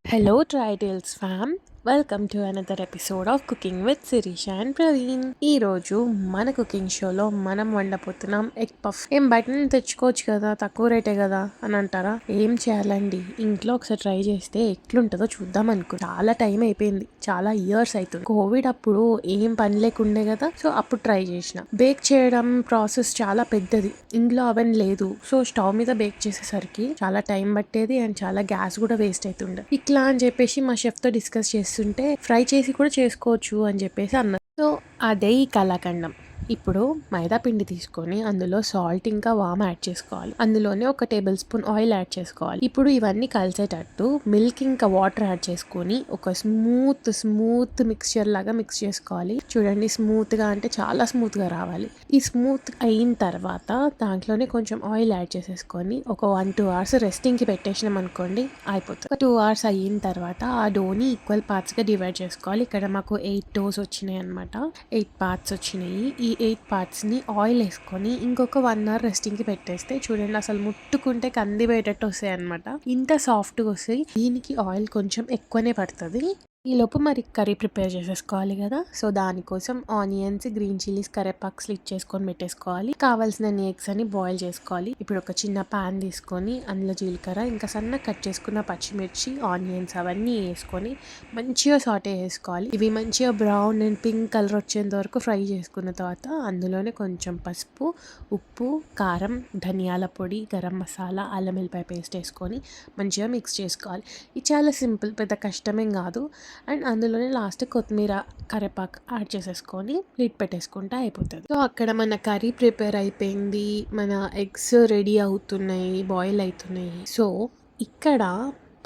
Hello, Tritales fam. Welcome to another episode of cooking with Shirisha and Praveen. ఈ రోజు మన cooking షోలో మనం వండబోతున్నాం ఎగ్ పఫ్. ఏం బయట నుంచి తెచ్చుకోవచ్చు కదా, తక్కువ రేటే కదా అని అంటారా? ఏం చేయాలండి, ఇంట్లో ఒకసారి ట్రై చేస్తే ఎట్లుంటుందో చూద్దాం అనుకో. చాలా టైం అయిపోయింది, చాలా ఇయర్స్ అవుతుంది. కోవిడ్ అప్పుడు ఏం పని లేకుండే కదా, సో అప్పుడు ట్రై చేసిన. బేక్ చేయడం ప్రాసెస్ చాలా పెద్దది, ఇంట్లో అవెన్ లేదు, సో స్టవ్ మీద బేక్ చేసేసరికి చాలా టైం పట్టేది అండ్ చాలా గ్యాస్ కూడా వేస్ట్ అవుతుండే. ఇట్లా అని చెప్పేసి మా షెఫ్తో డిస్కస్ చేస్తుంటే ఫ్రై చేసి కూడా చేసుకోవచ్చు అని చెప్పేసి అన్నారు. సో అదే ఈ కలాకండం. ఇప్పుడు మైదా పిండి తీసుకొని అందులో సాల్ట్ ఇంకా వామ్ యాడ్ చేసుకోవాలి. అందులోనే ఒక టేబుల్ స్పూన్ ఆయిల్ యాడ్ చేసుకోవాలి. ఇప్పుడు ఇవన్నీ కలిసేటట్టు మిల్క్ ఇంకా వాటర్ యాడ్ చేసుకొని ఒక స్మూత్ మిక్స్చర్ లాగా మిక్స్ చేసుకోవాలి. చూడండి, స్మూత్ గా అంటే చాలా స్మూత్ గా రావాలి. ఈ స్మూత్ అయిన తర్వాత దాంట్లోనే కొంచెం ఆయిల్ యాడ్ చేసేసుకొని ఒక 1-2 అవర్స్ రెస్టింగ్ కి పెట్టేసినాం అనుకోండి, అయిపోతుంది. ఒక 2 అవర్స్ అయిన తర్వాత ఆ డోని ఈక్వల్ పార్ట్స్ గా డివైడ్ చేసుకోవాలి. ఇక్కడ మాకు 8 డోస్ వచ్చినాయి అనమాట. 8 పార్ట్స్ వచ్చినాయి. ఈ 8 పార్ట్స్ని ఆయిల్ వేసుకొని ఇంకొక 1 అవర్ రెస్టింగ్కి పెట్టేస్తే చూడండి, అసలు ముట్టుకుంటే కంది పోయేటట్టు వస్తాయి అనమాట. ఇంత సాఫ్ట్గా వస్తాయి. దీనికి ఆయిల్ కొంచెం ఎక్కువనే పడుతుంది. ఈలోపు మరి కర్రీ ప్రిపేర్ చేసేసుకోవాలి కదా. సో దానికోసం ఆనియన్స్, గ్రీన్ చిల్లీస్, కరేపాకు స్లిట్ చేసుకొని పెట్టేసుకోవాలి. కావాల్సిన ఎగ్స్ అని బాయిల్ చేసుకోవాలి. ఇప్పుడు ఒక చిన్న పాన్ తీసుకొని అందులో జీలకర్ర ఇంకా సన్న కట్ చేసుకున్న పచ్చిమిర్చి, ఆనియన్స్ అవన్నీ వేసుకొని మంచిగా సాటే చేసుకోవాలి. ఇవి మంచిగా బ్రౌన్ అండ్ పింక్ కలర్ వచ్చేంత వరకు ఫ్రై చేసుకున్న తర్వాత అందులోనే కొంచెం పసుపు, ఉప్పు, కారం, ధనియాల పొడి, గరం మసాలా, అల్లం వెల్లిపాయ పేస్ట్ వేసుకొని మంచిగా మిక్స్ చేసుకోవాలి. ఇది చాలా సింపుల్, పెద్ద కష్టమేం కాదు. అండ్ అందులోనే లాస్ట్ కొత్తిమీర, కరివేపాకు యాడ్ చేసేసుకొని లిడ్ పెట్టేసుకుంటే అయిపోతుంది. సో అక్కడ మన కర్రీ ప్రిపేర్ అయిపోయింది, మన ఎగ్స్ రెడీ అవుతున్నాయి, బాయిల్ అవుతున్నాయి. సో ఇక్కడ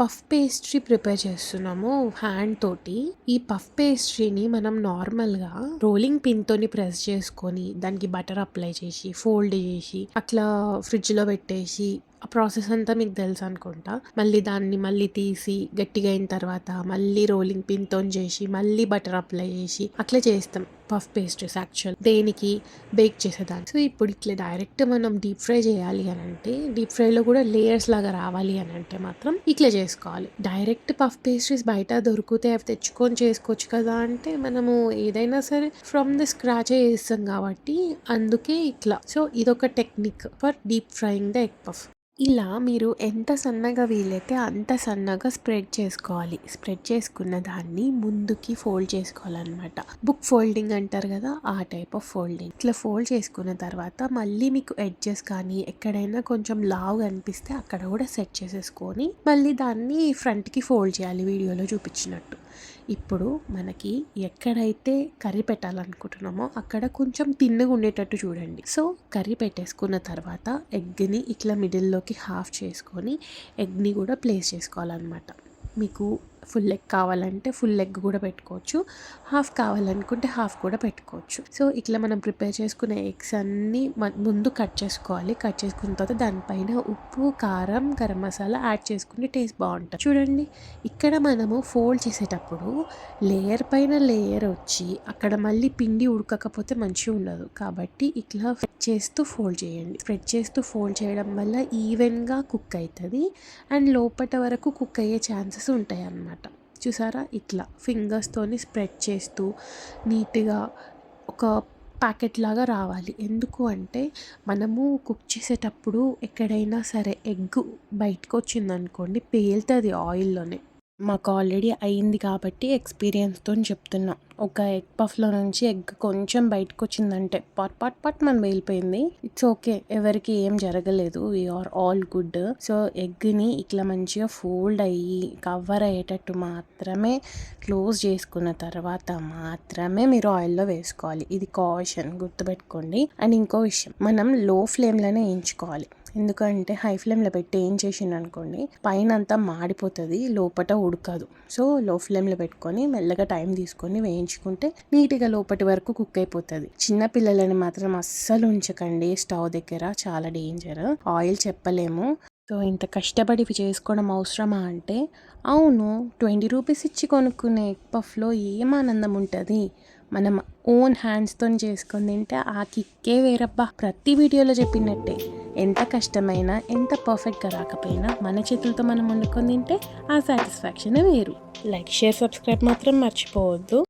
పఫ్ పేస్ట్రీ ప్రిపేర్ చేస్తున్నాము హ్యాండ్ తోటి. ఈ పఫ్ పేస్ట్రీని మనం నార్మల్గా రోలింగ్ పిన్ తోని ప్రెస్ చేసుకొని దానికి బటర్ అప్లై చేసి ఫోల్డ్ చేసి అట్లా ఫ్రిడ్జ్లో పెట్టేసి ఆ ప్రాసెస్ అంతా మీకు తెలుసు అనుకుంటా. మళ్ళీ తీసి గట్టిగా అయిన తర్వాత మళ్ళీ రోలింగ్ పిన్తో చేసి మళ్ళీ బటర్ అప్లై చేసి అట్లా చేస్తాం పఫ్ పేస్ట్రీస్ యాక్చువల్ దేనికి బేక్ చేసేదాన్ని. సో ఇప్పుడు ఇట్లా డైరెక్ట్ మనం డీప్ ఫ్రై చేయాలి అని అంటే, డీప్ ఫ్రైలో కూడా లేయర్స్ లాగా రావాలి అని అంటే మాత్రం ఇట్లా చేసుకోవాలి. డైరెక్ట్ పఫ్ పేస్ట్రీస్ బయట దొరికితే అవి తెచ్చుకొని చేసుకోవచ్చు కదా అంటే, మనము ఏదైనా సరే ఫ్రమ్ ద స్క్రాచ్ చేస్తాం కాబట్టి అందుకే ఇట్లా. సో ఇదొక technique for deep frying the egg puff. ఇలా మీరు ఎంత సన్నగా వీలైతే అంత సన్నగా స్ప్రెడ్ చేసుకోవాలి. స్ప్రెడ్ చేసుకున్న దాన్ని ముందుకి ఫోల్డ్ చేసుకోవాలన్నమాట. బుక్ ఫోల్డింగ్ అంటారు కదా, ఆ టైప్ ఆఫ్ ఫోల్డింగ్. ఇట్లా ఫోల్డ్ చేసుకున్న తర్వాత మళ్ళీ మీకు ఎడ్జెస్ కానీ ఎక్కడైనా కొంచెం లావు అనిపిస్తే అక్కడ కూడా సెట్ చేసేసుకొని మళ్ళీ దాన్ని ఫ్రంట్కి ఫోల్డ్ చేయాలి వీడియోలో చూపించినట్టు. ఇప్పుడు మనకి ఎక్కడైతే కర్రీ పెట్టాలనుకుంటున్నామో అక్కడ కొంచెం తిన్నగా ఉండేటట్టు చూడండి. సో కర్రీ పెట్టేసుకున్న తర్వాత ఎగ్ని ఇట్లా మిడిల్లోకి హాఫ్ చేసుకొని ఎగ్ని కూడా ప్లేస్ చేసుకోవాలన్నమాట. మీకు ఫుల్ ఎగ్ కావాలంటే ఫుల్ ఎగ్ కూడా పెట్టుకోవచ్చు, హాఫ్ కావాలనుకుంటే హాఫ్ కూడా పెట్టుకోవచ్చు. సో ఇట్లా మనం ప్రిపేర్ చేసుకునే ఎగ్స్ అన్నీ ముందు కట్ చేసుకోవాలి. కట్ చేసుకున్న తర్వాత దానిపైన ఉప్పు, కారం, గరం మసాలా యాడ్ చేసుకుంటే టేస్ట్ బాగుంటుంది. చూడండి, ఇక్కడ మనము ఫోల్డ్ చేసేటప్పుడు లేయర్ పైన లేయర్ వచ్చి అక్కడ మళ్ళీ పిండి ఉడకకపోతే మంచిగా ఉండదు. కాబట్టి ఇట్లా స్ప్రెడ్ చేస్తూ ఫోల్డ్ చేయండి. స్ప్రెడ్ చేస్తూ ఫోల్డ్ చేయడం వల్ల ఈవెన్గా కుక్ అవుతుంది అండ్ లోపట వరకు కుక్ అయ్యే ఛాన్సెస్ ఉంటాయి అన్నమాట. చూసారా, ఇట్లా ఫింగర్స్తోని స్ప్రెడ్ చేస్తూ నీట్గా ఒక ప్యాకెట్ లాగా రావాలి. ఎందుకు అంటే మనము కుక్ చేసేటప్పుడు ఎక్కడైనా సరే ఎగ్ బయటకు వచ్చిందనుకోండి, పేలుతుంది ఆయిల్లోనే. మాకు ఆల్రెడీ అయింది కాబట్టి ఎక్స్పీరియన్స్తో చెప్తున్నా. ఒక ఎగ్ పఫ్లో నుంచి ఎగ్ కొంచెం బయటకు వచ్చిందంటే పాట్ మనం వెళ్ళిపోయింది. ఇట్స్ ఓకే, ఎవరికి ఏం జరగలేదు, వీఆర్ ఆల్ గుడ్. సో ఎగ్ని ఇట్లా మంచిగా ఫోల్డ్ అయ్యి కవర్ అయ్యేటట్టు మాత్రమే క్లోజ్ చేసుకున్న తర్వాత మాత్రమే మీరు ఆయిల్లో వేసుకోవాలి. ఇది కాషన్, గుర్తుపెట్టుకోండి. అండ్ ఇంకో విషయం, మనం లో ఫ్లేమ్లోనే వేయించుకోవాలి. ఎందుకంటే హై ఫ్లేమ్లో పెట్టి ఏం చేసిండు అనుకోండి, పైన అంతా మాడిపోతుంది, లోపల ఉడకదు. సో లో ఫ్లేమ్లో పెట్టుకొని మెల్లగా టైం తీసుకొని వేయించుకుంటే నీట్గా లోపటి వరకు కుక్ అయిపోతుంది. చిన్న పిల్లలని మాత్రం అస్సలు ఉంచకండి స్టవ్ దగ్గర, చాలా డేంజర్. ఆయిల్ చెప్పలేము. సో ఇంత కష్టపడి ఇవి చేసుకోవడం అవసరమా అంటే, అవును, 20 రూపీస్ ఇచ్చి కొనుక్కునే ఎగ్ పఫ్లో ఏం ఆనందం ఉంటుంది. మనం ఓన్ హ్యాండ్స్తో చేసుకొని తింటే ఆ కిక్కే వేరబ్బా. ప్రతి వీడియోలో చెప్పినట్టే ఎంత కష్టమైనా ఎంత పర్ఫెక్ట్గా రాకపోయినా మన చేతులతో మనం వండుకొని తింటే ఆ సాటిస్ఫాక్షన్ వేరు. లైక్, షేర్, సబ్స్క్రైబ్ మాత్రం మర్చిపోవద్దు.